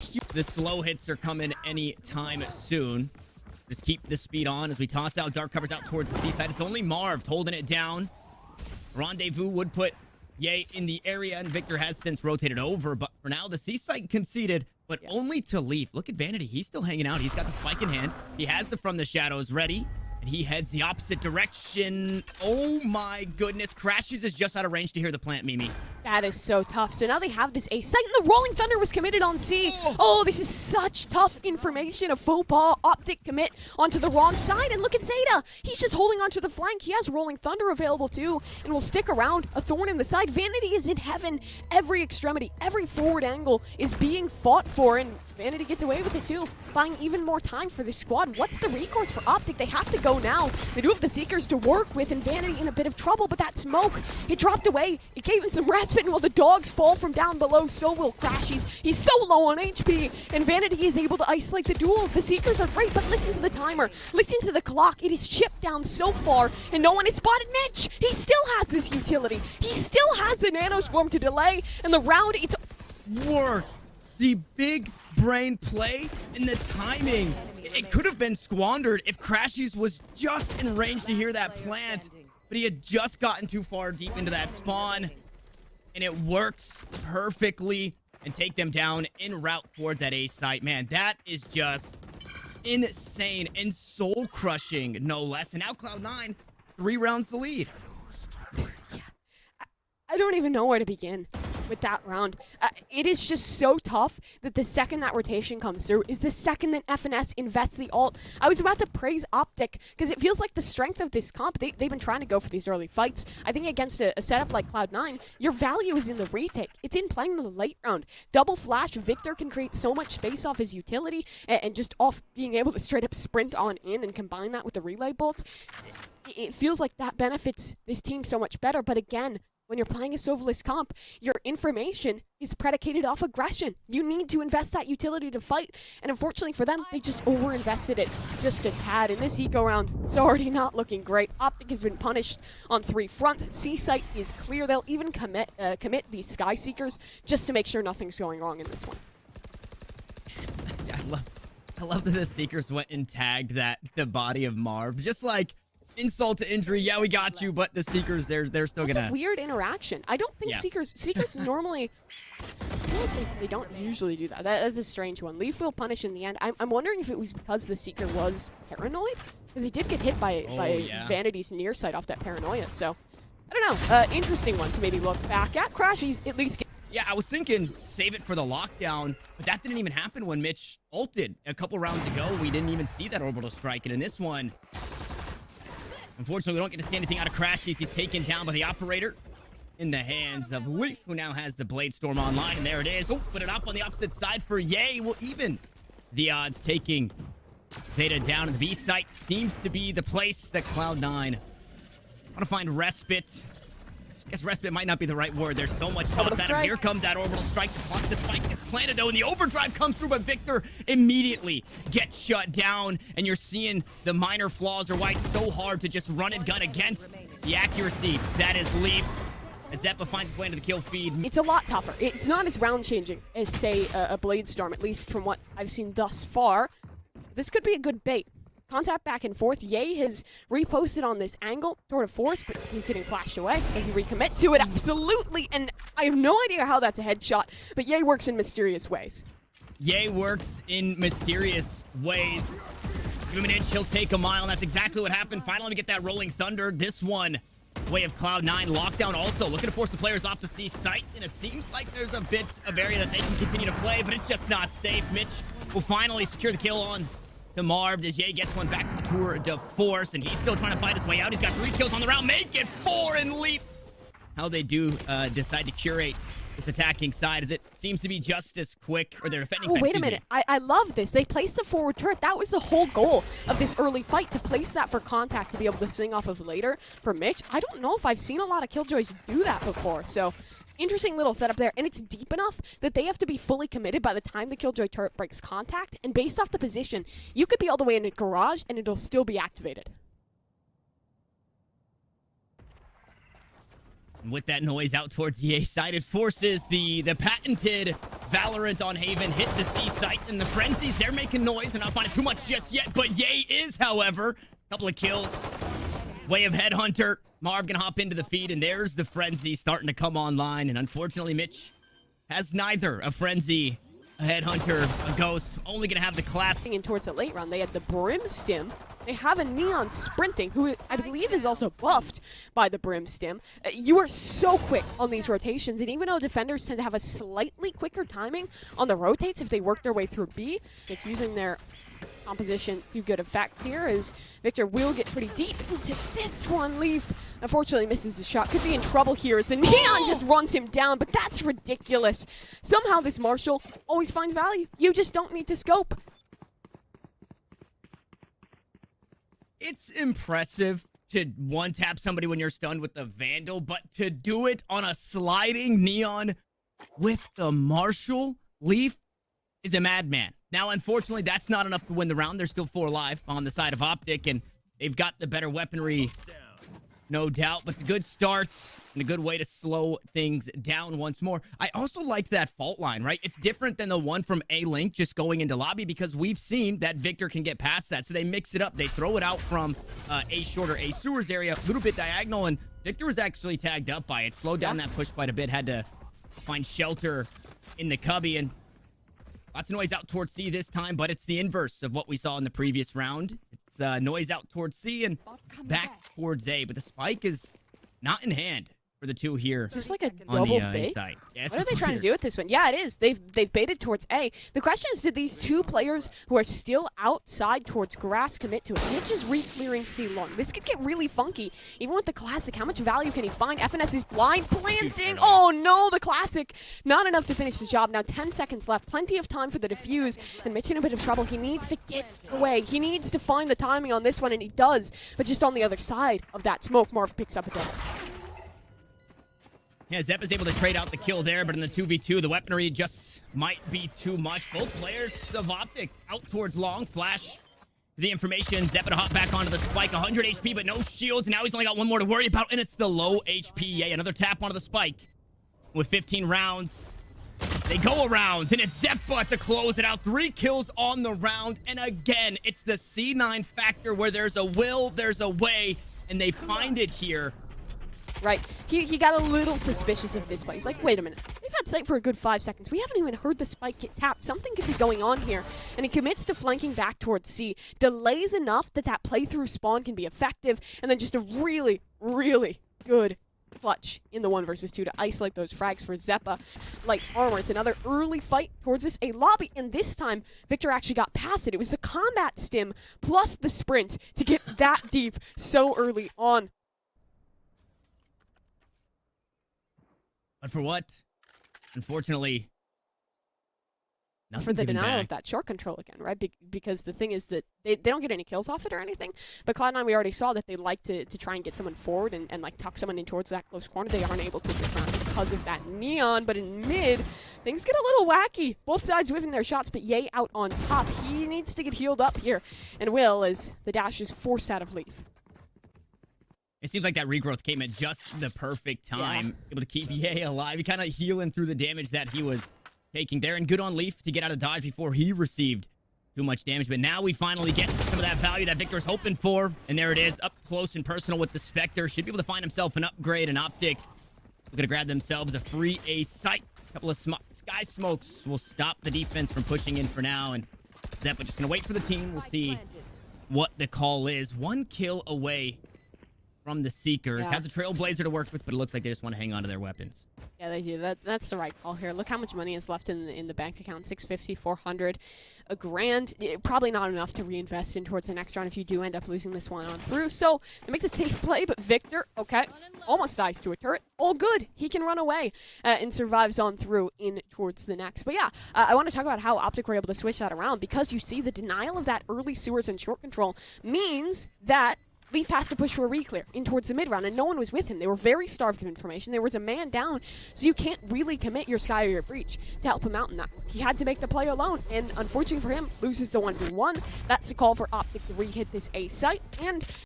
The slow hits are coming any time soon. Just keep the speed on as we toss out. Dark covers out towards the seaside. It's only Marv holding it down. Rendezvous would put Ye in the area, and Victor has since rotated over. But for now, the seaside conceded, but only to leave. Look at Vanity. He's still hanging out. He's got the spike in hand. He has the From the Shadows ready, and he heads the opposite direction. Oh my goodness. Crashes is just out of range to hear the plant, Mimi. That is so tough. So now they have this ace site, and the Rolling Thunder was committed on C. Oh, this is such tough information. A faux pas, Optic commit onto the wrong side. And look at Zeta. He's just holding onto the flank. He has Rolling Thunder available too, and will stick around. A thorn in the side. Vanity is in heaven. Every extremity, every forward angle is being fought for, and Vanity gets away with it too, buying even more time for this squad. What's the recourse for Optic? They have to go now. They do have the Seekers to work with, and Vanity in a bit of trouble, but that smoke, it dropped away. It gave him some respite, and while the dogs fall from down below, so will Crashies. He's so low on HP, and Vanity is able to isolate the duel. The Seekers are great, but listen to the timer. Listen to the clock. It is chipped down so far, and no one has spotted Mitch. He still has this utility. He still has the Nano Swarm to delay, and the round, it's work. The big brain play and the timing. It could have been squandered if Crashies was just in range to hear that plant, but he had just gotten too far deep into that spawn, and it works perfectly and take them down en route towards that ace site. Man, that is just insane and soul-crushing, no less. And now Cloud9, 3 rounds to lead. I don't even know where to begin with that round. It is just so tough that the second that rotation comes through is the second that FNS invests the ult. I was about to praise Optic because it feels like the strength of this comp, they've been trying to go for these early fights. I think against a setup like Cloud9, your value is in the retake. It's in playing the late round. Double flash, Victor can create so much space off his utility and just off being able to straight up sprint on in and combine that with the relay bolts. It feels like that benefits this team so much better, but again, when you're playing a Sovalist comp, your information is predicated off aggression. You need to invest that utility to fight, and unfortunately for them, they just over-invested it just a tad. In this eco round, it's already not looking great. Optic has been punished on 3 front. C-site is clear. They'll even commit these Sky Seekers just to make sure nothing's going wrong in this one. Yeah, I love that the Seekers went and tagged the body of Marv. Just like, insult to injury, yeah, we got you, but the Seekers, they're still gonna... It's a weird interaction. I don't think Seekers normally... I feel like they don't usually do that. That is a strange one. Leaf will punish in the end. I'm wondering if it was because the Seeker was paranoid, because he did get hit by Vanity's near side off that paranoia, so... I don't know. Interesting one to maybe look back at. Crashies at least... Yeah, I was thinking save it for the lockdown, but that didn't even happen when Mitch ulted a couple rounds ago. We didn't even see that orbital strike, and in this one... Unfortunately, we don't get to see anything out of Crashies. He's taken down by the operator in the hands of Leaf, who now has the Blade Storm online. And there it is. Oh, put it up on the opposite side for Ye. Well, even the odds taking Zeta down. And the B site seems to be the place that Cloud9 want to find respite. I guess respite might not be the right word. There's so much toss at him. Here comes that orbital strike to block the spike. Gets planted though, and the overdrive comes through, but Victor immediately gets shut down. And you're seeing the minor flaws are why it's so hard to just run and gun against the accuracy that is Leaf. As Zeppa finds his way into the kill feed. It's a lot tougher. It's not as round changing as, say, a Blade Storm, at least from what I've seen thus far. This could be a good bait. Contact back and forth. Ye has reposted on this angle toward a force, but he's getting flashed away. Does he recommit to it? Absolutely. And I have no idea how that's a headshot, but Ye works in mysterious ways. Ye works in mysterious ways. Give him an inch, he'll take a mile, and that's exactly what happened. Finally, we get that Rolling Thunder. This one, way of Cloud9. Lockdown also looking to force the players off the C site, and it seems like there's a bit of area that they can continue to play, but it's just not safe. Mitch will finally secure the kill on to Marv as Ye gets one back to the tour de force, and he's still trying to fight his way out. He's got 3 kills on the round. Make it 4 and Leaf. How they do decide to curate this attacking side, as it seems to be just as quick, or their defending side. Wait a minute. I love this. They placed the forward turret. That was the whole goal of this early fight, to place that for contact to be able to swing off of later for Mitch. I don't know if I've seen a lot of Killjoys do that before, so interesting little setup there, and it's deep enough that they have to be fully committed by the time the Killjoy turret breaks contact, and based off the position, you could be all the way in a garage and it'll still be activated. And with that noise out towards the A side, it forces the patented Valorant on Haven hit the C site, and the Frenzies, they're making noise. They're not finding too much just yet, but Ye is, however. Couple of kills. Way of Headhunter. Marv gonna hop into the feed, and there's the Frenzy starting to come online. And unfortunately, Mitch has neither a Frenzy, a Headhunter, a Ghost. Only gonna have the class. In towards the late round, they had the Brimstim. They have a Neon sprinting, who I believe is also buffed by the Brimstim. You are so quick on these rotations, and even though defenders tend to have a slightly quicker timing on the rotates if they work their way through B, like using their composition to good effect here, as Victor will get pretty deep into this one. Leaf unfortunately misses the shot. Could be in trouble here as the Neon just runs him down, but that's ridiculous. Somehow this Marshall always finds value. You just don't need to scope. It's impressive to one-tap somebody when you're stunned with the Vandal, but to do it on a sliding Neon with the Marshall, Leaf is a madman. Now, unfortunately, that's not enough to win the round. There's still 4 alive on the side of Optic, and they've got the better weaponry, no doubt. But it's a good start and a good way to slow things down once more. I also like that fault line, right? It's different than the one from A-Link just going into lobby, because we've seen that Victor can get past that. So they mix it up. They throw it out from A shorter, A sewers area, a little bit diagonal, and Victor was actually tagged up by it. Slowed down that push quite a bit. Had to find shelter in the cubby, and lots of noise out towards C this time, but it's the inverse of what we saw in the previous round. It's noise out towards C and back towards A, but the spike is not in hand for the two here. It's just like a on double the fake. side. Yeah, What are they trying to do with this one? Yeah, it is. They've baited towards A. The question is, did these two players who are still outside towards grass commit to it? Mitch is re-clearing C long. This could get really funky. Even with the classic, how much value can he find? FNS is blind planting. Oh no, the classic. Not enough to finish the job. Now 10 seconds left. Plenty of time for the defuse. And Mitch in a bit of trouble. He needs to get away. He needs to find the timing on this one, and he does. But just on the other side of that smoke, Marv picks up a double. Yeah, Zepp is able to trade out the kill there, but in the 2v2, the weaponry just might be too much. Both players of Optic out towards long. Flash the information. Zepp to hop back onto the spike. 100 HP, but no shields. Now he's only got one more to worry about, and it's the low HP. Yeah, another tap onto the spike. With 15 rounds, they go around, and it's Zeppa to close it out. 3 kills on the round, and again, it's the C9 factor where there's a will, there's a way, and they find it here. Right. He got a little suspicious of this play. He's like, wait a minute. We've had sight for a good 5 seconds. We haven't even heard the spike get tapped. Something could be going on here. And he commits to flanking back towards C. Delays enough that that playthrough spawn can be effective. And then just a really, really good clutch in the 1v2 to isolate those frags for Zeppa. Light armor. It's another early fight towards this A lobby. And this time, Victor actually got past it. It was the combat stim plus the sprint to get that deep so early on. But for what? Unfortunately, nothing for the giving denial back. of that short control again, right? Because the thing is that they don't get any kills off it or anything. But Cloud9, we already saw that they like to try and get someone forward and like tuck someone in towards that close corner. They aren't able to this round because of that Neon. But in mid, things get a little wacky. Both sides whiffing their shots, but Ye out on top. He needs to get healed up here. And will, as the dash is forced out of Leaf. It seems like that regrowth came at just the perfect time. Able to keep Ye alive. He kind of healing through the damage that he was taking there. And good on Leaf to get out of dodge before he received too much damage. But now we finally get some of that value that Victor's hoping for. And there it is, up close and personal with the Spectre. Should be able to find himself an upgrade, an Optic. Looking to grab themselves a free A site. A couple of sky smokes will stop the defense from pushing in for now. And Zeppa just going to wait for the team. We'll see what the call is. 1 kill away from the Seekers. Has a Trailblazer to work with, but it looks like they just want to hang on to their weapons. Yeah, they do. That's the right call here. Look how much money is left in the bank account. 650, 400, $1,000. Probably not enough to reinvest in towards the next round if you do end up losing this one on through. So they make the safe play, but Victor, okay, almost dies to a turret. All good. He can run away and survives on through in towards the next. But yeah, I want to talk about how Optic were able to switch that around, because you see the denial of that early sewers and short control means that Leaf has to push for a reclear in towards the mid-round, and no one was with him. They were very starved of information. There was a man down, so you can't really commit your Sky or your Breach to help him out in that. He had to make the play alone, and unfortunately for him, loses the 1v1. That's the call for Optic to re-hit this A site, and